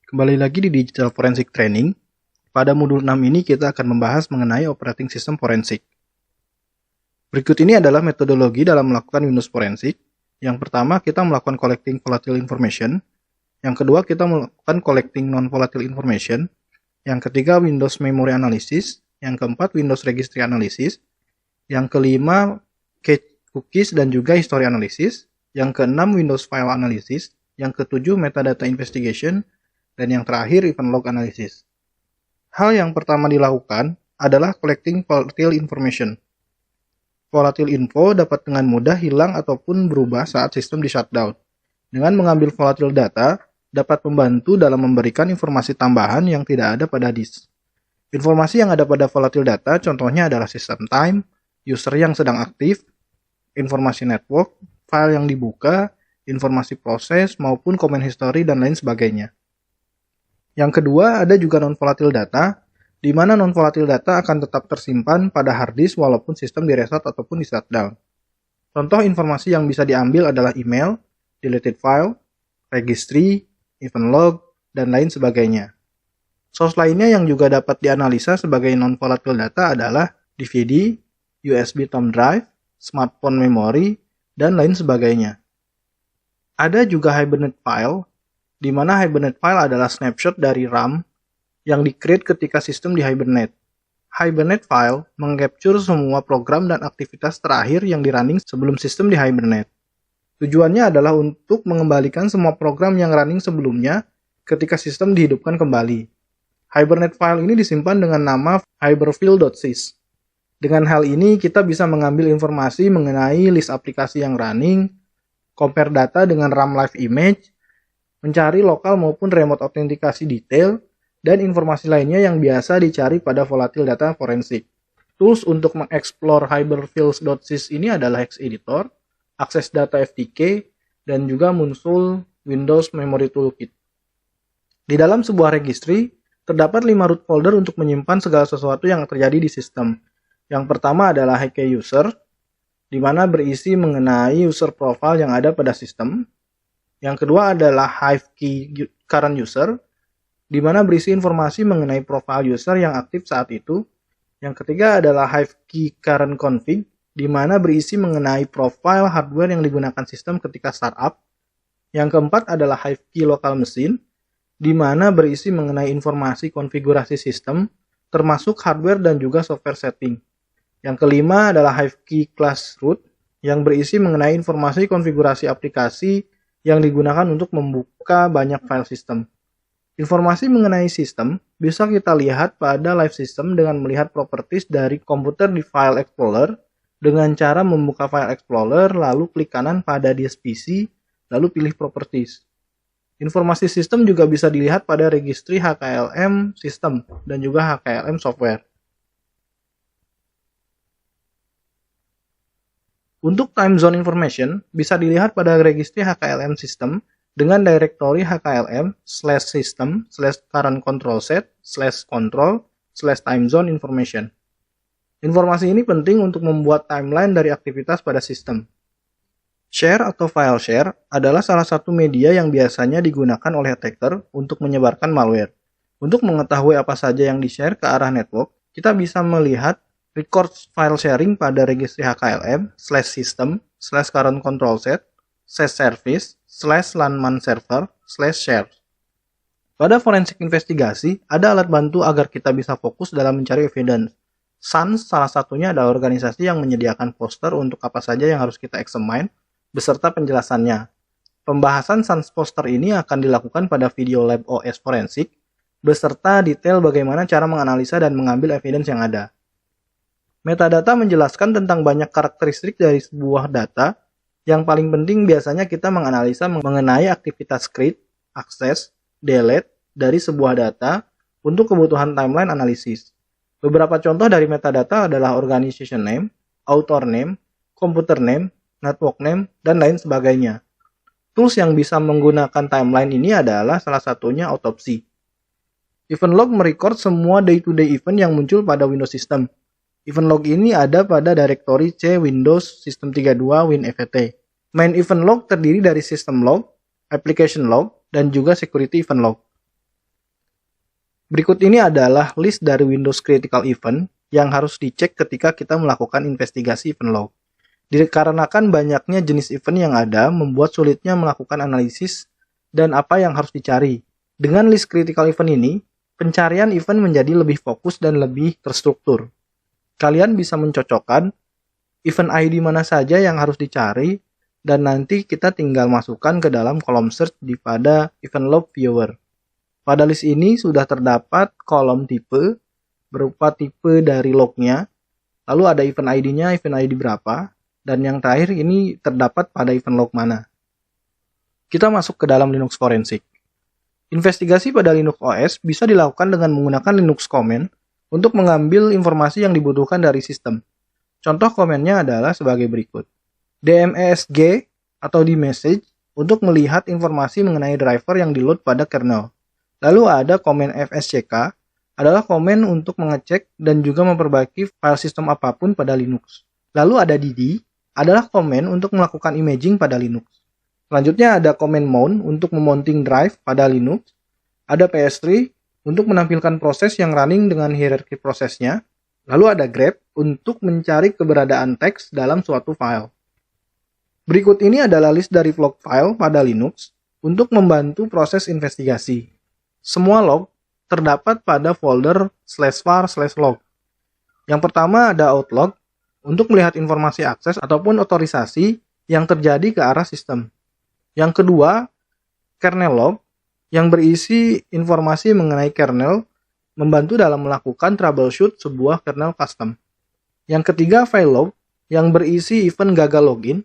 Kembali lagi di Digital Forensic Training. Pada modul 6 ini kita akan membahas mengenai operating system forensik. Berikut ini adalah metodologi dalam melakukan Windows Forensik. Yang pertama, kita melakukan collecting volatile information. Yang kedua, kita melakukan collecting non-volatile information. Yang ketiga, Windows Memory Analysis. Yang keempat, Windows Registry Analysis. Yang kelima, cache cookies dan juga History Analysis. Yang keenam, Windows File Analysis. Yang ketujuh, Metadata Investigation. Dan yang terakhir, Event Log Analysis. Hal yang pertama dilakukan adalah collecting volatile information. Volatile info dapat dengan mudah hilang ataupun berubah saat sistem di shutdown. Dengan mengambil volatile data, dapat membantu dalam memberikan informasi tambahan yang tidak ada pada disk. Informasi yang ada pada volatile data contohnya adalah system time, user yang sedang aktif, informasi network, file yang dibuka, informasi proses, maupun comment history dan lain sebagainya. Yang kedua, ada juga non-volatile data, di mana non-volatile data akan tetap tersimpan pada hard disk walaupun sistem di-reset ataupun di-shutdown. Contoh informasi yang bisa diambil adalah email, deleted file, registry, event log, dan lain sebagainya. Source lainnya yang juga dapat dianalisa sebagai non-volatile data adalah DVD, USB thumb drive, smartphone memory, dan lain sebagainya. Ada juga Hibernate file, di mana Hibernate file adalah snapshot dari RAM yang di-create ketika sistem di-hibernate. Hibernate file meng-capture semua program dan aktivitas terakhir yang di-running sebelum sistem di-hibernate. Tujuannya adalah untuk mengembalikan semua program yang running sebelumnya ketika sistem dihidupkan kembali. Hibernate file ini disimpan dengan nama hyberfill.sys. Dengan hal ini, kita bisa mengambil informasi mengenai list aplikasi yang running, compare data dengan RAM live image, mencari lokal maupun remote autentikasi detail, dan informasi lainnya yang biasa dicari pada volatile data forensik. Tools untuk mengeksplor hyberfill.sys ini adalah Hex Editor, Access Data FTK, dan juga muncul Windows Memory Toolkit. Di dalam sebuah registry, terdapat 5 root folder untuk menyimpan segala sesuatu yang terjadi di sistem. Yang pertama adalah HK User, di mana berisi mengenai user profile yang ada pada sistem. Yang kedua adalah Hive Key Current User, di mana berisi informasi mengenai profile user yang aktif saat itu. Yang ketiga adalah Hive Key Current Config, di mana berisi mengenai profile hardware yang digunakan sistem ketika startup. Yang keempat adalah Hive Key Local Machine, di mana berisi mengenai informasi konfigurasi sistem, termasuk hardware dan juga software setting. Yang kelima adalah Hive Key Class Root, yang berisi mengenai informasi konfigurasi aplikasi yang digunakan untuk membuka banyak file sistem. Informasi mengenai sistem bisa kita lihat pada live system dengan melihat properties dari komputer di File Explorer dengan cara membuka File Explorer lalu klik kanan pada disk PC lalu pilih properties. Informasi sistem juga bisa dilihat pada registry HKLM System dan juga HKLM Software. Untuk time zone information bisa dilihat pada registry HKLM System dengan directory HKLM/system/current control set/control/time zone information. Informasi ini penting untuk membuat timeline dari aktivitas pada sistem. Share atau file share adalah salah satu media yang biasanya digunakan oleh attacker untuk menyebarkan malware. Untuk mengetahui apa saja yang di-share ke arah network, kita bisa melihat record file sharing pada registry HKLM/system/current control set/service/landman server/share. Pada forensik investigasi, ada alat bantu agar kita bisa fokus dalam mencari evidence. SANS salah satunya adalah organisasi yang menyediakan poster untuk apa saja yang harus kita examine, beserta penjelasannya. Pembahasan SANS poster ini akan dilakukan pada video lab OS forensik, beserta detail bagaimana cara menganalisa dan mengambil evidence yang ada. Metadata menjelaskan tentang banyak karakteristik dari sebuah data. Yang paling penting biasanya kita menganalisa mengenai aktivitas create, akses, delete dari sebuah data untuk kebutuhan timeline analisis. Beberapa contoh dari metadata adalah organization name, author name, computer name, network name, dan lain sebagainya. Tools yang bisa menggunakan timeline ini adalah salah satunya Autopsy. Event log merecord semua day-to-day event yang muncul pada Windows System. Event log ini ada pada directory C Windows System 32 WinEVT. Main event log terdiri dari system log, application log, dan juga security event log. Berikut ini adalah list dari Windows Critical Event yang harus dicek ketika kita melakukan investigasi event log. Dikarenakan banyaknya jenis event yang ada, membuat sulitnya melakukan analisis dan apa yang harus dicari. Dengan list critical event ini, pencarian event menjadi lebih fokus dan lebih terstruktur. Kalian bisa mencocokkan event ID mana saja yang harus dicari, dan nanti kita tinggal masukkan ke dalam kolom search pada event log viewer. Pada list ini sudah terdapat kolom tipe, berupa tipe dari lognya, lalu ada event ID-nya, event ID berapa, dan yang terakhir ini terdapat pada event log mana. Kita masuk ke dalam Linux Forensic. Investigasi pada Linux OS bisa dilakukan dengan menggunakan Linux Command untuk mengambil informasi yang dibutuhkan dari sistem. Contoh komennya adalah sebagai berikut. dmesg atau dmesg untuk melihat informasi mengenai driver yang di-load pada kernel. Lalu ada komen fsck adalah komen untuk mengecek dan juga memperbaiki file sistem apapun pada Linux. Lalu ada dd adalah komen untuk melakukan imaging pada Linux. Selanjutnya ada command mount untuk memounting drive pada Linux. Ada ps3 untuk menampilkan proses yang running dengan hierarki prosesnya. Lalu ada grep untuk mencari keberadaan teks dalam suatu file. Berikut ini adalah list dari log file pada Linux untuk membantu proses investigasi. Semua log terdapat pada folder /var/log. Yang pertama ada outlog untuk melihat informasi akses ataupun otorisasi yang terjadi ke arah sistem. Yang kedua, kernel log yang berisi informasi mengenai kernel, membantu dalam melakukan troubleshoot sebuah kernel custom. Yang ketiga, file log yang berisi event gagal login.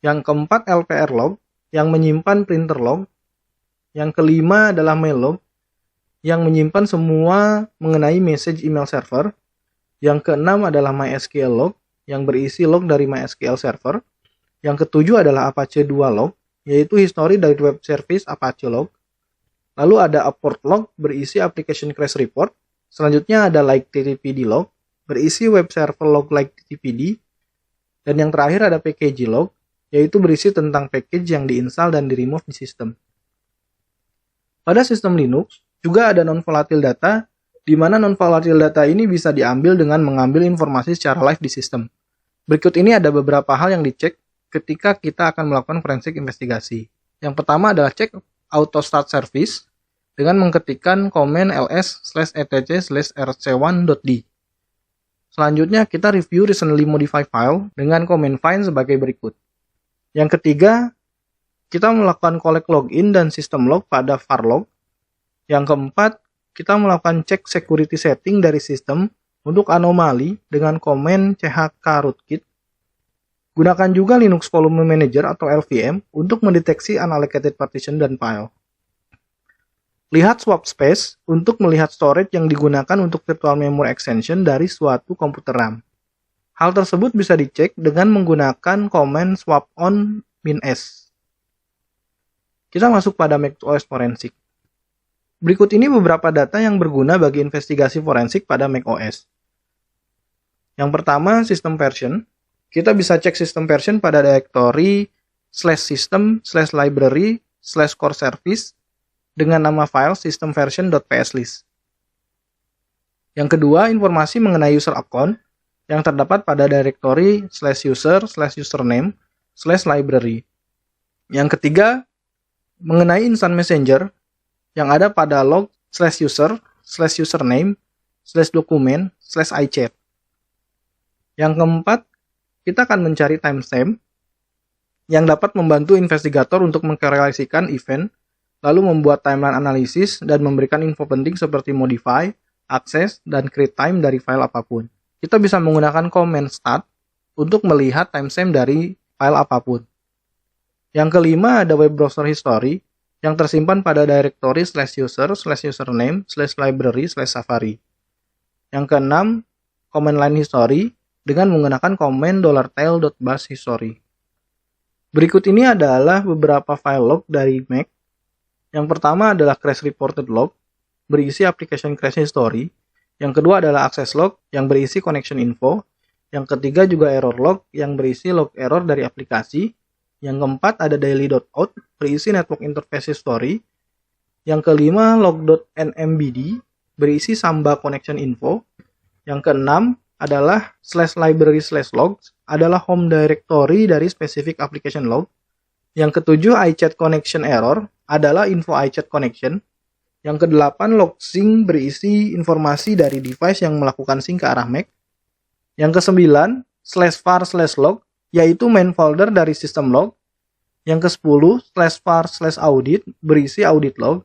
Yang keempat, lpr log yang menyimpan printer log. Yang kelima adalah mail log yang menyimpan semua mengenai message email server. Yang keenam adalah MySQL log yang berisi log dari MySQL server. Yang ketujuh adalah Apache 2 log, yaitu history dari web service Apache log. Lalu ada Upwork log berisi application crash report. Selanjutnya ada like TTPD log berisi web server log like TTPD. Dan yang terakhir ada package log, yaitu berisi tentang package yang diinstal dan di-remove di sistem. Pada sistem Linux juga ada non-volatile data, di mana non-volatile data ini bisa diambil dengan mengambil informasi secara live di sistem. Berikut ini ada beberapa hal yang dicek ketika kita akan melakukan forensik investigasi. Yang pertama adalah cek auto start service dengan mengetikkan komen ls/etc/rc1.d. Selanjutnya kita review recently modified file dengan komen find sebagai berikut. Yang ketiga, kita melakukan collect login dan system log pada var log. Yang keempat, kita melakukan cek security setting dari sistem untuk anomali dengan komen chk rootkit. Gunakan juga Linux Volume Manager atau LVM untuk mendeteksi unallocated partition dan file. Lihat swap space untuk melihat storage yang digunakan untuk virtual memory extension dari suatu komputer RAM. Hal tersebut bisa dicek dengan menggunakan komen swap on -s. Kita masuk pada macOS Forensic. Berikut ini beberapa data yang berguna bagi investigasi forensik pada macOS. Yang pertama, system version. Kita bisa cek system version pada direktori /system/library/core service dengan nama file systemversion.pslist. Yang kedua, informasi mengenai user account yang terdapat pada direktori /user/username/library. Yang ketiga, mengenai instant messenger yang ada pada log /user/username/document/iChat. Yang keempat, kita akan mencari timestamp yang dapat membantu investigator untuk mengkorelasikan event, lalu membuat timeline analisis dan memberikan info penting seperti modify, akses, dan create time dari file apapun. Kita bisa menggunakan command start untuk melihat timestamp dari file apapun. Yang kelima ada web browser history yang tersimpan pada direktori /user/username/library/safari. Yang keenam, command line history dengan menggunakan command $tail.bash history. Berikut ini adalah beberapa file log dari Mac. Yang pertama adalah crash reported log berisi application crash history. Yang kedua adalah access log yang berisi connection info. Yang ketiga juga error log yang berisi log error dari aplikasi. Yang keempat ada daily.out berisi network interface history. Yang kelima log.nmbd berisi Samba connection info. Yang keenam adalah /library/logs adalah home directory dari specific application log. Yang ketujuh, iChat connection error adalah info iChat connection. Yang kedelapan, log sync berisi informasi dari device yang melakukan sync ke arah Mac. Yang kesembilan, /var/log yaitu main folder dari system log. Yang ke-10, /var/audit berisi audit log.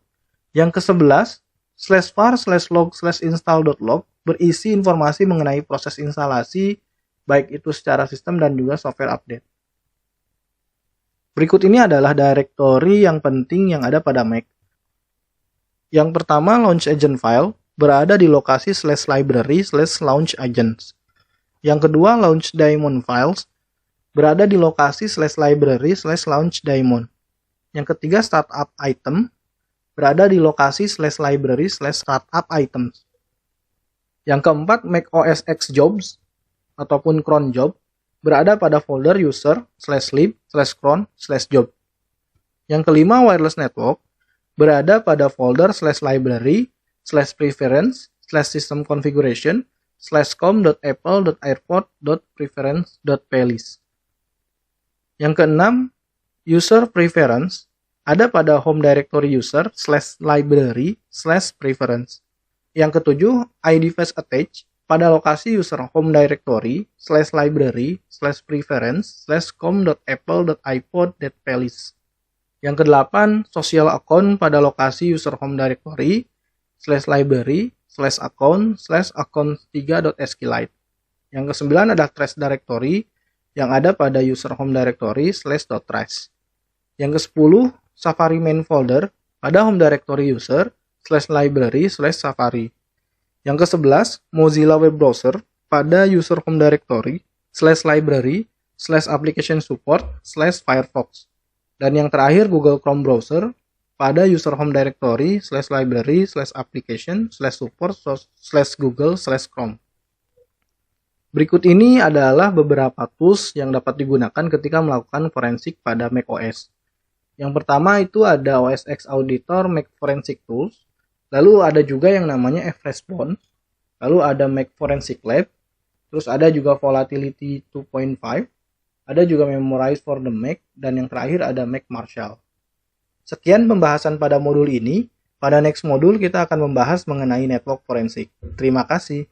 Yang ke-11, /var/log/install.log berisi informasi mengenai proses instalasi, baik itu secara sistem dan juga software update. Berikut ini adalah directory yang penting yang ada pada Mac. Yang pertama, launch agent file berada di lokasi /library/launch-agents. Yang kedua, launch daemon files berada di lokasi /library/launch-daemon. Yang ketiga, startup item berada di lokasi /library/startup items. Yang keempat, Mac OS X jobs ataupun cron job berada pada folder user/lib/cron/job. Yang kelima, wireless network berada pada folder /library/preference/system configuration/com.apple.airport.preference.playlist. Yang keenam, user preference ada pada home directory user/library/preference. Yang ketujuh, iDevice attach pada lokasi user home directory /library/preference/com.apple.ipod.playlist. Yang kedelapan, social account pada lokasi user home directory /library/account/account3.skilite. Yang kesembilan ada trace directory yang ada pada user home directory /trace. Yang ke-10, Safari main folder pada home directory user /library/safari. Yang ke-11, Mozilla web browser pada user home directory /library/application support/firefox. Dan yang terakhir, Google Chrome browser pada user home directory /library/application/support/google/chrome. Berikut ini adalah beberapa tools yang dapat digunakan ketika melakukan forensik pada macOS. Yang pertama itu ada OS X Auditor Mac Forensic Tools. Lalu ada juga yang namanya F-Response. Lalu ada Mac Forensic Lab. Terus ada juga Volatility 2.5. Ada juga Memorize for the Mac. Dan yang terakhir ada Mac Marshall. Sekian pembahasan pada modul ini. Pada next modul kita akan membahas mengenai network forensik. Terima kasih.